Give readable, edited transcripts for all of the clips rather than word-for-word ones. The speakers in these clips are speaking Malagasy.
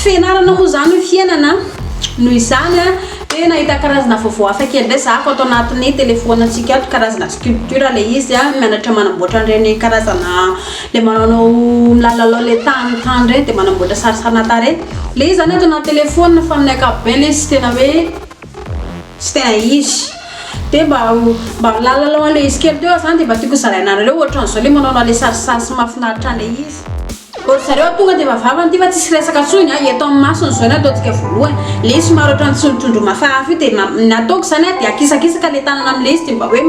fianarana moa zany fiainana noho izany dia nahita karazana vaovao hafa kely ndray zako ato anatin'ny telefaonina antsika ato karazana sculpture le izy mianatra manamboatra ireny karazana le manao milalao le tany ireny dia manamboatra sarisarina tany le izy zany ato anaty telefaonina fa amin'ny ankapobeny le izy tena hoe tsy tena izy dia mba lalao le izy kely teo zany dia mba tiako zarainareo ohatran'izao le manao le sarisary sy mahafinaritra le izy zareo tonga dia vavavany ty fa tsisy resaka tsony eto amin'ny masony zao ny ataontsika voalohany le somary ohatrany tsondrotondro mafafy io dia nataoko zany dia akisakisaka le tanana amin'le izy dia mba hoe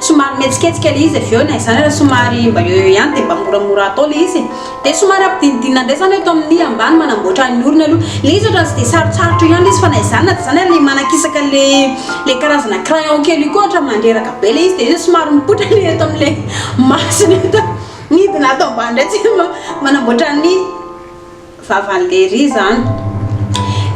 somary mihetsiketsika le izy avy eo na izany somary mba eo ihany dia mba moramora atao le izy dia somary ampidinidinina indray zany eto amin'ny ambany manamboatra ny orona aloha le izy ohatrany tsy dia sarotsarotra ihany le izy fa na izany na zany le manakisaka le karazana crayon kely io koa ohatra mandreraka be le izy dia izy somary mipotra le eto amin'le masony eto midina atao ambany ndray tsy manamboatra ny vavan'lery zany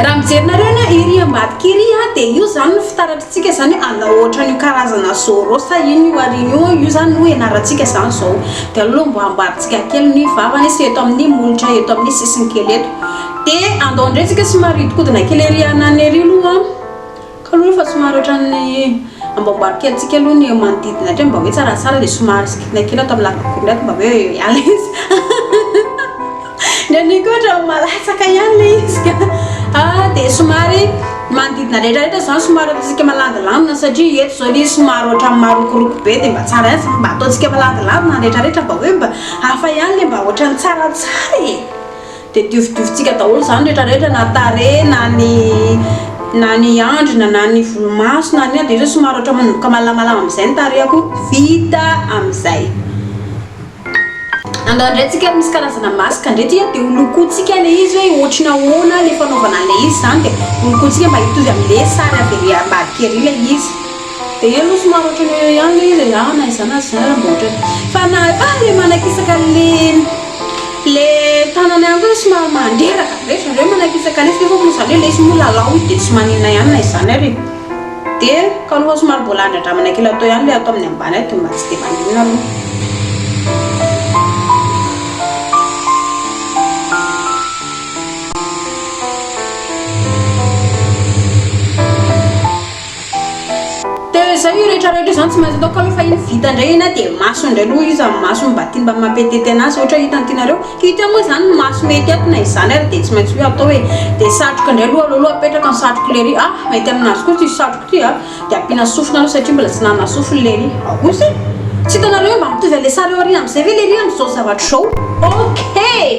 raha mijerinareo na iry ambadika iry dia io zany no fitaratritsika zany ana ohatran'io karazana zoro sa ino io ariny io zany no ianarantsika zany zao dia aloha mbo ambaritsika kely ny vavany sy eto amin'ny molotra eto amin'ny sisiny kely eto dia andao indray tsika somary hodikodina kely ery anany ery aloha ka aloha fa somary ohatran'ny ambamboary kely tsika aloha ny manodidina indray mba hoe tsaratsara dia somary sikidina kely ato amin'ny lavakory ndraiky mba hoe ihany izy ndrainiko ohatra malatsaka ihany le izy dia somary manodidina rehetrarehetra zany somary ataontsika malandilandina satria eto zao le izy somary ohatran'ny marokoroko be dia mba tsara ihany mba ataontsika malandilandina rehetrarehetra mba hoe mba hafa ihany le mba ohatran'ny tsaratsara e dia diovidiovintsika daholo zany rehetrarehetra na tare na ny andrina na ny volomaso na ny dia izy somary ohatra manomboka malamalama amin'izay ny tarehako vita amin'izay andao indray tsika misy karazana masika indray ty dia holokoantsika le izy hoe ohatrina ahoana le fanaovana le izy zany dia holokoantsika mba hitovy amin'le sary avery ambadika ery le izy dia elo somary ohatrany hoe ihany le izy na izana zany raha mba ohatrany fa na le manakisaka le tanana ihany koa somary mandreraka rehetra reo manakisaka le izy fa zany hoe le izy moa lalao dia tsy maninona ihany na izany ary dia ka aloha somary mbola andradramana kely atao ihany le atao amin'ny ambany ato mba tsy dia maninona aloha zay io rehetrarehetra zany tsy maintsy atao ka aloha fa iny vita indray ina dia maso indray aloha izy amin'ny maso mba tia mba mampetety anazy ohatra hitantinareo hita moa zany maso mety ato na izany ary dia tsy maintsy hoe atao hoe dia satroka indray aloha apetraka ny satroka lery mety aminazy koa ty satroka ty dia ampiana sofina aloha satria mbola tsy nanana sofina lery aosy tsy hitanareo mba mitovy ale sary eo arina amin'izay ve lery amin'izao zavatra zao okay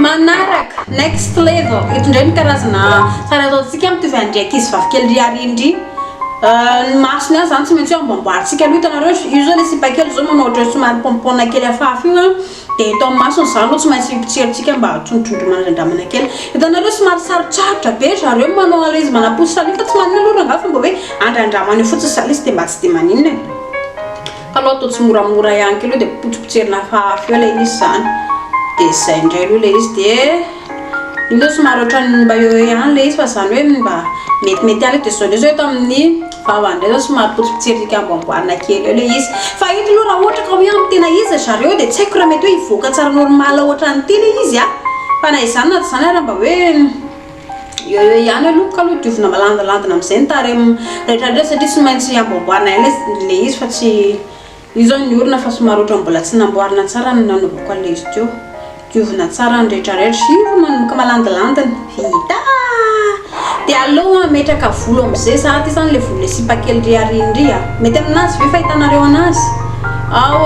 manaraka next level eto indray ny karazana sary ataontsika mitovy andriaka izy vavikely ry arindry ny masony any zany tsy maintsy hoe ambamboaritsika aloha hitanareo io zao le sipakely zao manao ohatra somary pompona kely afafy io dia eto amin'ny masony zany aloha tsy maintsy pitseritsika mba tsondrotrondro manandramana kely hitanareo somary sarotsarotra be zareo manao ala izy manaposy saly fa tsy maninona aloha rangaha fa mba hoe andrandramana io fotsiny saly izy dia mba tsy dia maninona ka aloha atao tsy moramora ihany kely io dia potsipotserina afafy eo le izy zany dia zay indray aloha le izy dia io zao somary ohatrany mba eo ihany le izy fa zany hoe mba metimety ihany dia zao ndray zao eto amin'ny vavany indray zao somary potsipotserika amboamboarina kely eo le izy fa ito aloha raha ohatra ka hoe amin'ny tena izy zareo dia tsy haiko raha mety hoe hivoaka tsara normala ohatrany ty le izy fa na izany na zany raha mba hoe eo ihany aloha ka aloha diovina malandilandina amin'izay ny tare rehetrarehetra satria tsy maintsy amboamboarina ihany le izy fa tsy io zao ny orona fa somary ohatra mbola tsy namboarina tsara ny nanaovako an'le izy teo diovina tsara ny rehetrarehetra io manomboka malandilandina vita dia aloha metraka volo amin'izay za ty zany le volo le sipakely ry arindry mety aminazy ve fahitanareo anazy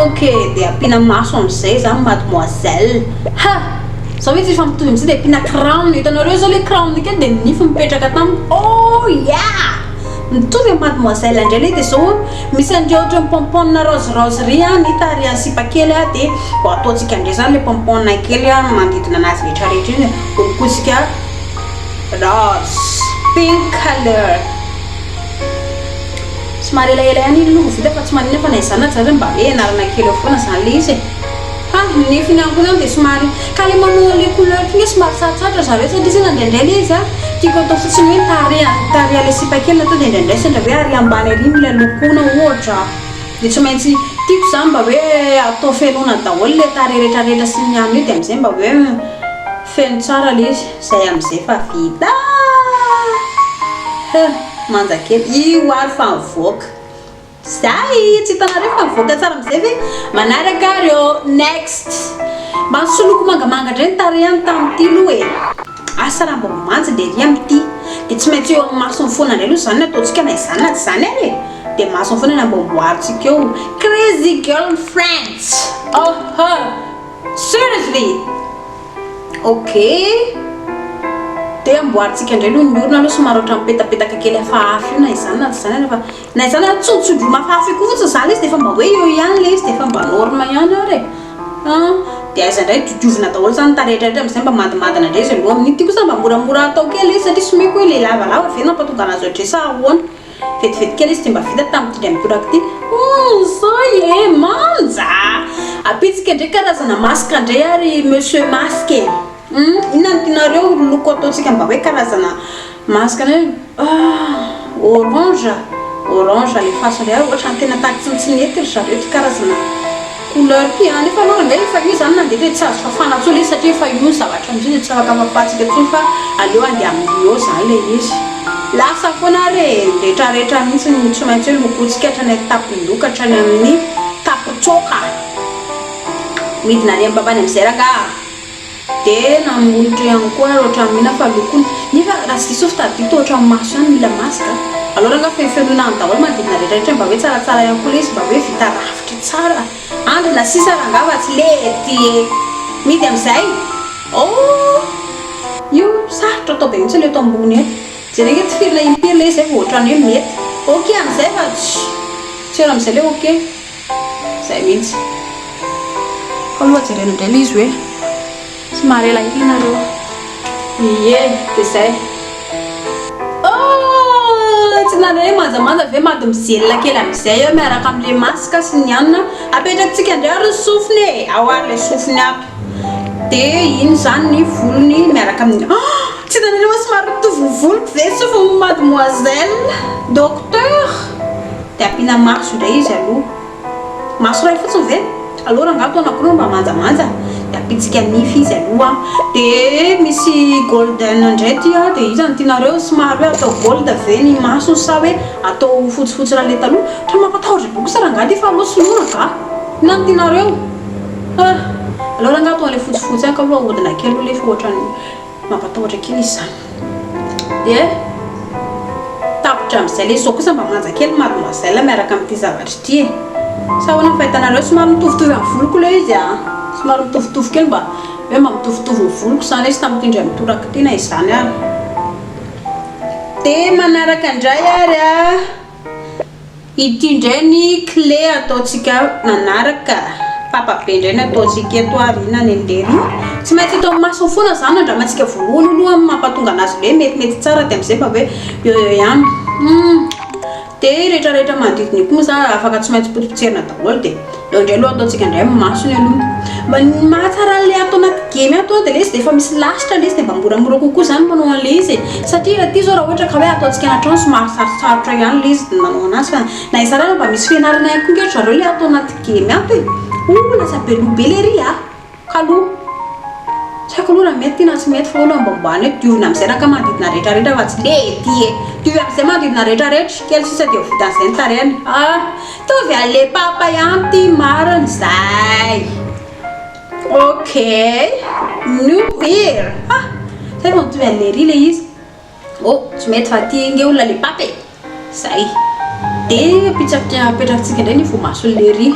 okay dia ampiana maso amin'izay zany mademoiselle zao hoe tsy efa mitovy amin'izay dia ampiana crown hitanareo zao le crown kely dia nify mipetraka taminy mitovy amin'ny mademoiselle indray le dia zao misy andreo ohatra ny pompona rose ny tary sipakely dia mbo ataontsika indray zany le pompona kely manodidina anazy rehetrarehetra iny olokosika rose pink color somary elaela ihany iny aloha vita fa tsy maninona fa na izany zany mba hoe anarana kely eo foana zany le izy nifiny ihany koa zany dia somary ka le manao le couleur iny somary sarotsatra zareo satria zay nandraindray le izy tiako atao fotsiny hoe tary ale sipakely atao dia indraindray sendra hoe ary ambany ary iny le lokona ohatra dia tsy maintsy tiako zany mba hoe atao felona daholo le tary rehetrarehetra sy ny ihany io dia amin'izay mba hoe feno tsara le izy zay am'izay fa vita manjakely io ary fa mivoaka zay tsy hitanareo fa mivoaka tsara am'izay ve manaraka reo next masoloko mangamanga indray ny tarehany tamin'ity aloha e asa raha mba manja dia ry amin'ity dia tsy maintsy eo amin'ny masony foana indray aloha zany ny ataontsika na izany na tsy zany ary e dia masony foana na mba mboarintsika eo crazy girlfriends seriously okay dia amboarintsika indray aloha ny orona aloha somary ohatra mipetapetaka kely hafahafa io na izany na tsy zany fa na izany na tsotsodro mahafahafa io koa fotsiny zany izy dia efa mba hoe eo ihany le izy dia efa mba norme ihany ary dia aiza indray diovina daholo zany tarehetrarehetra amin'izay mba mandimadina indray izy aloha amin'iny ty kosa mba moramora atao kely izy satria someko hoe le lavalava ve nampatonga anazy ohatra sa ahoana vetivety kely izy dia mba vita tamin'ity indray mitoraka ity zay e manja apitsika indray karazana masque indray ary monsieur masque inona no tianareo loko ataontsika mba hoe karazana masque ny orange le faso indray ary ohatra ny tena taky tsinitsinety ry zareo ty karazana couleur ty nefa aloha indray efa io zany nandeha hoe tsy azo fafana tsony izy satria efa io zavatra am'izay dia tsy afaka fafahantsika tsony fa aleo andeha amin'ny eo zany le izy lasa foana ary rehetrarehetra mihitsy tsy maintsy hoe lokontsika hatrany amin'ny tapin-doka hatrany amin'ny tapitsoka midina any amin'ny babany amin'izay ranga dia namolotra ihany koa ohatra mihina fa lokony nefa raha sy diso fitadito ohatra amin'ny maso ihany mila masika alors ranga fenofenona any daholo manodidina rehetrarehetra mba hoe tsaratsara ihany koa le izy mba hoe vita rafitra tsara andrina sisa rangava tsy lety midy amin'izay io sarotra atao be mihitsy le atao ambony eto jerena eto firina impiry le zay fa ohatrany hoe mety ok amin'izay fa tsy ero amin'izay le ok zay mihitsy fa aloha jerena indray le izy hoe somary elaelanareo ie dia zay tsy nana hoe manjamanja ve mady mizelona kely amin'izay eo miaraka amin'le masika sy ny anina apetrakintsika indray ary ny sofiny e ao ary le sofiny ato dia iny zany ny volony miaraka amin'ny tsy nanareo hoe somary mitovy voloko ve sofiny mademoiselle docteur dia ampiana maso indray izy aloha maso ray fotsiny ve aloha rangato anakoroa mba manjamanja dia apitsika nify izy aloha dia misy golden indray ty dia izy ny tianareo somary hoe atao gold ve ny masony sa hoe atao fotsifotsy raha le taloha tra mampatahotra be kosa rangaty fa aloha sonona ka ina ny tianareo aloha rangato an'le fotsifotsy aka aloha ahodina kely aloha le fa ohatrany mampatahotra kely izy zany dia tapitra amin'izay le zao kosa mba manja kely mademoiselle miaraka amin'ity zavatra ity e sa ahoana ny fahitanareo somary mitovitovy amin'ny voloko le izy somary mitovitovy kely mba hoe mba mitovitovy ny voloko zany izy tamin'ity indray mitoraka ty na izany ary dia manaraka indray ary ity indray ny clé ataontsika manaraka papabe indray ny ataontsika eto ary ina ny andery tsy maintsy atao masony foana zany andramantsika voalohany aloha mampatonga anazy le metimety tsara dia amin'izay mba hoe eo ihany dia rehetrarehetra manodidina io koa moa za afaka tsy maintsy potipotserina daholo dia eo indray aloha ataontsika indray masony aloha mba mahatsara le atao anaty gemy ato dia le izy dia efa misy lasitra le izy dia mba moramora kokoa zany manao an'le izy satria raha ty zao raha ohatra ka hoe ataontsika anatrano somary sarotsarotra ihany le izy manao anazy fa na izarana mba misy fianarana ihany koa ngetra zareo le atao anaty gemy ato e lasa be lobe le ry kaloha tsy haiko aloha raha mety ty na tsy mety fa oloha mbamboany hoe diovina amin'izay raka manodidina rehetrarehetra fa tsy lety e diovy amin'izay manodidina rehetrarehetra kely sisa dia vita an'izay ny tarehany tovy an'le papa ihany ty mariny zay ok new year zay fa mitovy an'le ry le izy tsy mety fa ty nge olona le papa e zay dia apetrakintsika indray ny voamason'le ry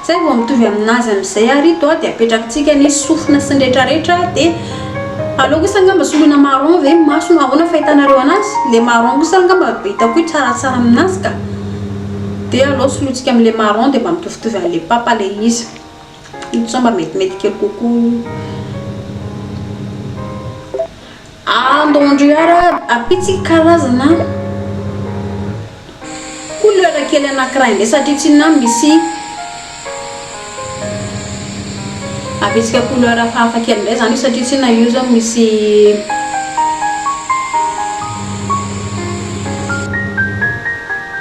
zay vao mitovy aminazy amin'izay ary to dia apetrakintsika ny sofina sy ny rehetrarehetra dia aleo kosa angamba solona marron ve masona ahoana fahitanareo anazy le marron kosa angamba hitako hoe tsaratsara aminazy ka dia aleo solontsika amin'le marron dia mba mitovitovy an'le papa le izy ito sa mba metimety kely kokoa andondry ary apitsika karazana couleur kely anankiray indray satria tsy na misy apitsika couleur hafahafa kely indray zany io satria tsy na io zao misy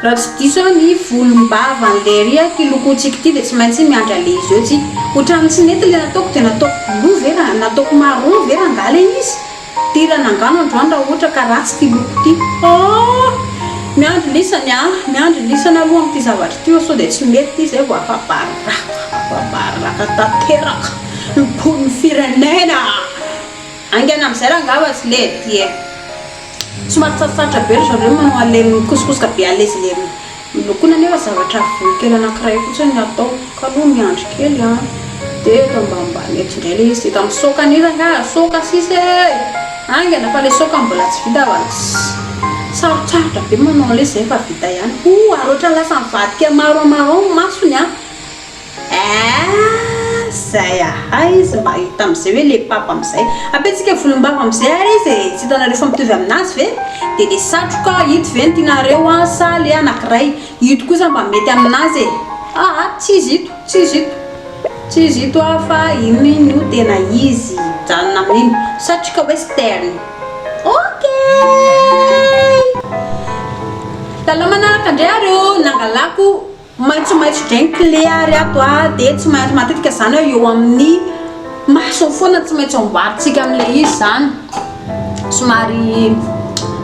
raha tsy diso ny volombava an'le ria kilokotsika ity dia tsy maintsy miandra le izy eo tsy ohatrany tsy nety le nataoko dia nataoko blou vera nataoko marron vera angala izy tirana angano androany raha ohatra ka ratsy ty loko ty miandro lisany miandro lisana aloha amin'ity zavatra ty sao dia tsy mety ty zay vao afabaraka tanteraka mipony firenena angana amin'izay raha angava tsy le ty somary tsatsatra be ry zareo manao an'le mikosokosoka be alezy le milokona nefa zavatra volokely anankiray fotsiny atao ka aloha miandry kely dia eto ambanimbany eto indray le izy eto amin'ny soka an'izy anga soka sisy angana fa le soka mbola tsy vita va sarotsarotra be manao le zay fa vita ihany ary ohatra lasa mivadika marron masony zay izy mba hita amin'izay hoe le papa amin'izay apetsika volombava amin'izay ary izy tsy hitanareo fa mitovy aminazy ve dia le satroka hito ve ny tianareo sa le anankiray hito kosa mba mety aminazy tsy izy hito fa ino tena izy janona amin'iny satroka western ok tala manaraka indray areo nangalako maitsomaitso dray ny clé ary ato dia tsy maintsy matetika zany eo amin'ny maso foana tsy maintsy amboaritsika amin'le izy zany somary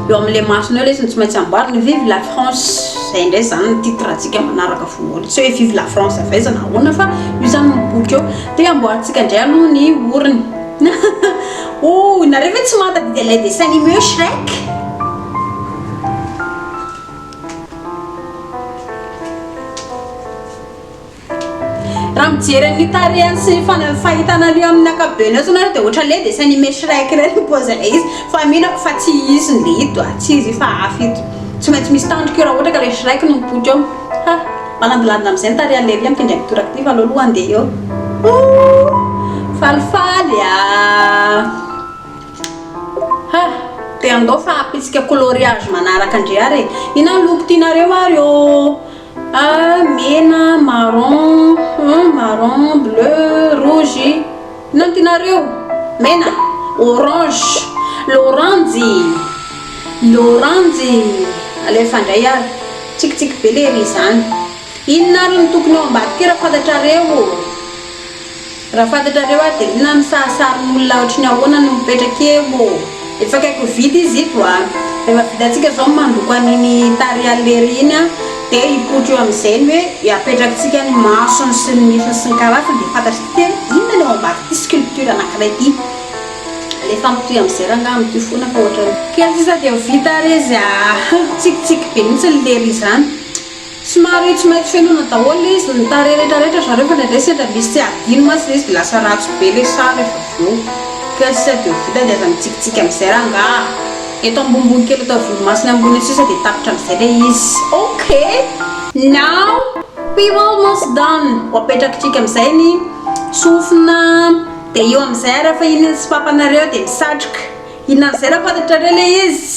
eo amin'le masony eo le izy tsy maintsy amboarina vive la France zay indray zany ny titratsika manaraka voalohany tsy hoe vive la France avaizana ahoana fa io zany miboky eo dia amboaritsika indray aloha ny oriny nareo ve tsy mahatadia le dessin animé Shrek raha mijery ny tarehany sy fahitanareo amin'ny ankapobeny eo sanareo dia ohatra le dessin animé Shrek reny poza le izy fa mino fa tsy izy ny le hito tsy izy fa hafa ito tsy maintsy misy tandrika eo raha ohatra ka le Shrek no miboky eo malandilandina amin'izay ny tarehan'le ry mitendry mitoraka ty fa aloha andeha eo falifaly dia andao fa apitsika coloriage manaraka indray ary ina ny loko tianareo ary mena marron bleu rouge ina ny tianareo mena orange l'orange alefa indray ary tsikitsiky be le ry zany inona ary ny tokony eo ambadika raha fantatrareo ary dia inona ny sarisaryn'olona ohatry ny ahoana no mipetraka eo efa kaiky vita izy ito rehefa vitantsika zao mandoko an'iny tarehan'le ry iny dia hipotro eo amin'izay ny hoe apetrakatsika ny masony sy ny nifiny sy ny karazany dia fantatrika tena inona no ambadika ty sculpture anankiray ty alefa mitoy amin'izay raha nga mitoy foana fa ohatrany kely sisa dia vita ary izy tsikitsiky be mihitsy le ry zany somary tsy maintsy fenona daholo izy ny tare rehetrarehetra zareo fa ndraindray sendra misy tsy adino masy le izy dia lasa ratsy be le sary efa aveo kely sisa dia vita dia aza mitsikitsiky amin'izay raha nga eto ambonimbony kely atao volomasina ambony sisa dia tapitra amin'izay le izy ok now we almost done apetrakatsika amin'izay ny sofina dia eo amin'izay ary fa iny sy papanareo dia misatroka inona amin'izay raha fantatrareo le izy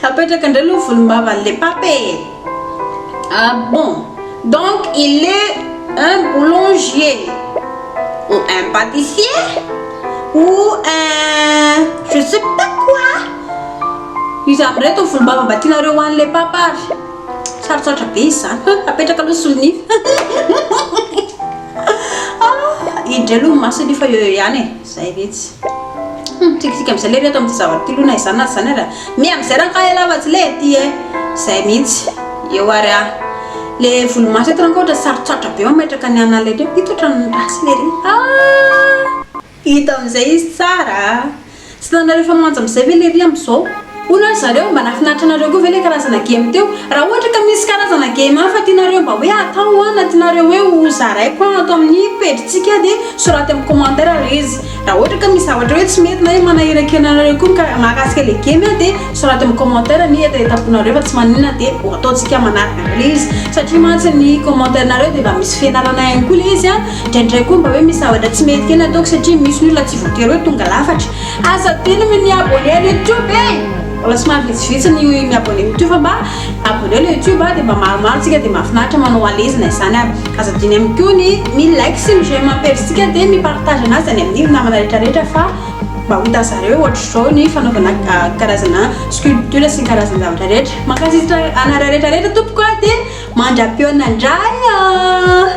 apetraka indray aloha volombava an'le papé bon donc il est un boulanger ou un pâtissier ou un je sais pas quoi izy amin'ireo to volombava mba tianareo hoan'le papa ary sarotsarotra be izy zany apetraka aloha solonify indray aloha masony fa eo ihany zay mihitsy tsikitsiky amin'izay le reto amin'ity zavatra ty aloha na izany na zany ara mi amin'izay raha ka lavatsy le ty zay mihitsy eo ary le volomaso eto ranka ohatra sarotsarotra be mametraka ny anale reo hita ohatra ny rasy le ry hita amin'izay izy tsara sy tanareo fa manja amin'izay ve le ry amin'izao ona zareo mba nafinaritra anareo koa ve le karazana game teo raha ohatra ka misy karazana game fa tianareo mba hoe atao na tianareo hoe ho zaraiko atao amin'ny pejitsika dia soraty amin'ny commentaire ary izy raha ohatra ka misy zavatra hoe tsy mety na hoe manahiraka anareo koa mahakasika le game dia soraty amin'ny commentaire ny etaponareo fa tsy maninona dia ataontsika manaraka le izy satria mantsy ny commentaire nareo dia mba misy fianarana ihany koa le izy ndraindray koa mba hoe misy zavatra tsy mety kely ataoko satria misy olona tsy voatery hoe tonga lafatra aza telo ny abonné ny YouTube wala somary vitsivitsy ny miabonné YouTube fa mba abonné le YouTube dia mba maromaro tsika dia mahafinaritra manao alezina izany aby azadiny amin'ny koa ny mi like sy mi j'aime page tsika dia mi partage anazy any amin'ny namana rehetrarehetra fa mba ho hita zareo ohatra zao ny fanaovana karazana sculpture sy karazana zavatra rehetra. Mankasitraka anareo rehetrarehetra tompoko dia mandra-peo nandray.